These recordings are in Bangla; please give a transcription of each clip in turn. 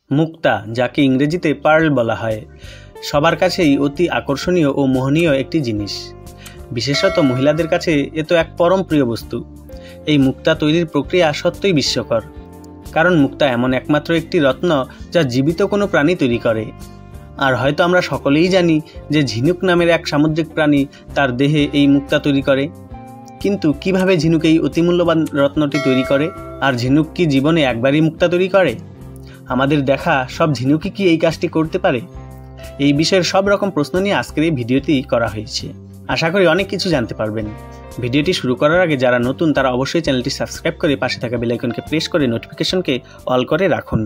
মুক্তা, যাকে ইংরেজিতে পার্ল বলা হয়, সবার কাছেই অতি আকর্ষণীয় ও মোহনীয় একটি জিনিস। বিশেষত মহিলাদের কাছে এ তো এক পরম প্রিয় বস্তু। এই মুক্তা তৈরির প্রক্রিয়া সত্যই বিস্ময়কর, কারণ মুক্তা এমন একমাত্র একটি রত্ন যা জীবিত কোনো প্রাণী তৈরি করে। আর হয়তো আমরা সকলেই জানি যে ঝিনুক নামের এক সামুদ্রিক প্রাণী তার দেহে এই মুক্তা তৈরি করে। কিন্তু কিভাবে ঝিনুক এই অতিমূল্যবান রত্নটি তৈরি করে? আর ঝিনুক কি জীবনে একবারই মুক্তা তৈরি করে? আমাদের দেখা সব ঝিনুকই কি এই কাজটি করতে পারে? এই বিষয়ের সব রকম প্রশ্ন নিয়ে আজকের এই ভিডিওটি করা হয়েছে। আশা করি অনেক কিছু জানতে পারবেন। ভিডিওটি শুরু করার আগে যারা নতুন তারা অবশ্যই চ্যানেলটি সাবস্ক্রাইব করে পাশে থাকা বেল আইকনকে প্রেস করে নোটিফিকেশনকে অল করে রাখুন।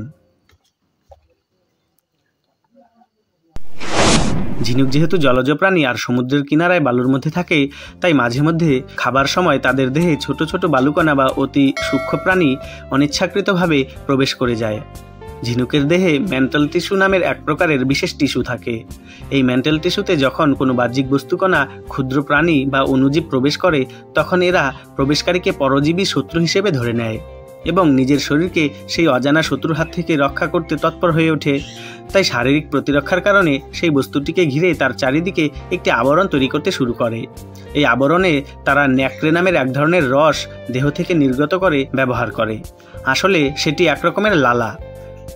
ঝিনুক যেহেতু জলজ প্রাণী আর সমুদ্রের কিনারায় বালুর মধ্যে থাকে, তাই মাঝে মধ্যে খাবার সময় তাদের দেহে ছোট ছোট বালুকণা বা অতি সূক্ষ্ম প্রাণী অনিচ্ছাকৃতভাবে প্রবেশ করে যায়। ঝিনুকের দেহে মেন্টাল টিস্যু নামের এক প্রকারের বিশেষ টিস্যু থাকে। এই মেন্টাল টিস্যুতে যখন কোনো বাহ্যিক বস্তুকণা, ক্ষুদ্র প্রাণী বা অণুজীব প্রবেশ করে, তখন এরা প্রবেশকারীকে পরজীবী শত্রু হিসেবে ধরে নেয় এবং নিজের শরীরকে সেই অজানা শত্রুর হাত থেকে রক্ষা করতে তৎপর হয়ে ওঠে। তাই শারীরিক প্রতিরক্ষার কারণে সেই বস্তুটিকে ঘিরে তার চারিদিকে একটি আবরণ তৈরি করতে শুরু করে। এই আবরণে তারা ন্যাক্রে নামের এক ধরনের রস দেহ থেকে নির্গত করে ব্যবহার করে। আসলে সেটি এক রকমের লালা।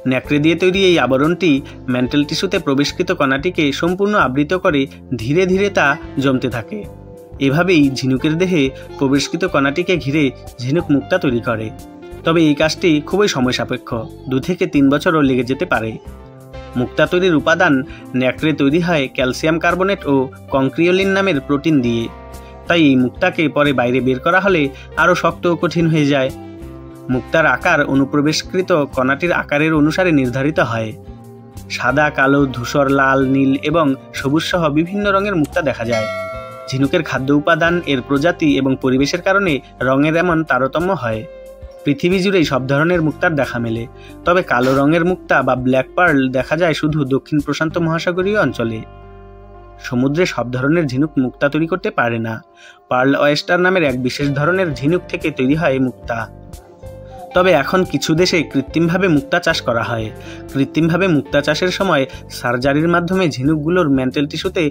ন্যাক্রে দিয়ে তৈরি এই আবরণটি মেন্টাল টিস্যুতে প্রবেশকৃত কণাটিকে সম্পূর্ণ আবৃত করে ধীরে ধীরে তা জমতে থাকে। এভাবেই ঝিনুকের দেহে প্রবেশকৃত কণাটিকে ঘিরে ঝিনুক মুক্তা তৈরি করে। তবে এই কাজটি খুবই সময় সাপেক্ষ, 2 থেকে 3 বছরও লেগে যেতে পারে। মুক্তা তৈরির উপাদান ন্যাক্রে তৈরি হয় ক্যালসিয়াম কার্বনেট ও কংক্রিওলিন নামের প্রোটিন দিয়ে। তাই এই মুক্তাকে পরে বাইরে বের করা হলে আরও শক্ত ও কঠিন হয়ে যায়। মুক্তার আকার অনুপ্রবেশকৃত কণাটির আকারের অনুসারে নির্ধারিত হয়। সাদা, কালো, ধূসর, লাল, নীল এবং সবুজ সহ বিভিন্ন রঙের মুক্তা দেখা যায়। ঝিনুকের খাদ্য উপাদান, এর প্রজাতি এবং পরিবেশের কারণে রঙের এমন তারতম্য হয়। পৃথিবী জুড়েই সব ধরনের মুক্তার দেখা মেলে, তবে কালো রঙের মুক্তা বা ব্ল্যাক পার্ল দেখা যায় শুধু দক্ষিণ প্রশান্ত মহাসাগরীয় অঞ্চলে। সমুদ্রে সব ধরনের ঝিনুক মুক্তা তৈরি করতে পারে না। পার্ল ওয়েস্টার নামের এক বিশেষ ধরনের ঝিনুক থেকে তৈরি হয় মুক্তা। তবে এখন কিছু দেশে কৃত্রিমভাবে মুক্তা চাষ করা হয়। কৃত্রিমভাবে মুক্তা চাষের সময় সার্জারির মাধ্যমে ঝিনুকগুলোর মেন্টাল টিস্যুতে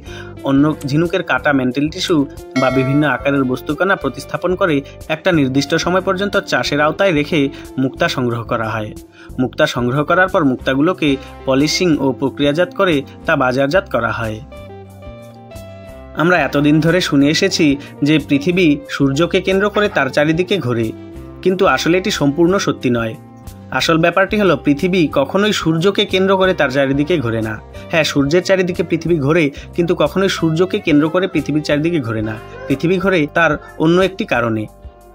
অন্য ঝিনুকের কাটা মেন্টাল টিস্যু বা বিভিন্ন আকারের বস্তুকণা প্রতিস্থাপন করে একটা নির্দিষ্ট সময় পর্যন্ত চাষের আওতায় রেখে মুক্তা সংগ্রহ করা হয়। মুক্তা সংগ্রহ করার পর মুক্তাগুলোকে পলিশিং ও প্রক্রিয়াজাত করে তা বাজারজাত করা হয়। আমরা এতদিন ধরে শুনে এসেছি যে পৃথিবী সূর্যকে কেন্দ্র করে তার চারিদিকে ঘোরে, কিন্তু আসলে এটি সম্পূর্ণ সত্যি নয়। আসল ব্যাপারটি হলো পৃথিবী কখনোই সূর্যকে কেন্দ্র করে তার চারিদিকে ঘোরে না। হ্যাঁ, সূর্যের চারিদিকে পৃথিবী ঘোরে, কিন্তু কখনোই সূর্যকে কেন্দ্র করে পৃথিবীর চারিদিকে ঘোরে না। পৃথিবী ঘোরে তার অন্য একটি কারণে।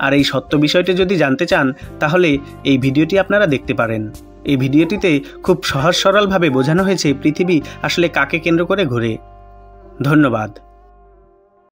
আর এই সত্য বিষয়টি যদি জানতে চান তাহলে এই ভিডিওটি আপনারা দেখতে পারেন। এই ভিডিওটিতে খুব সহজ সরলভাবে বোঝানো হয়েছে পৃথিবী আসলে কাকে কেন্দ্র করে ঘোরে। ধন্যবাদ।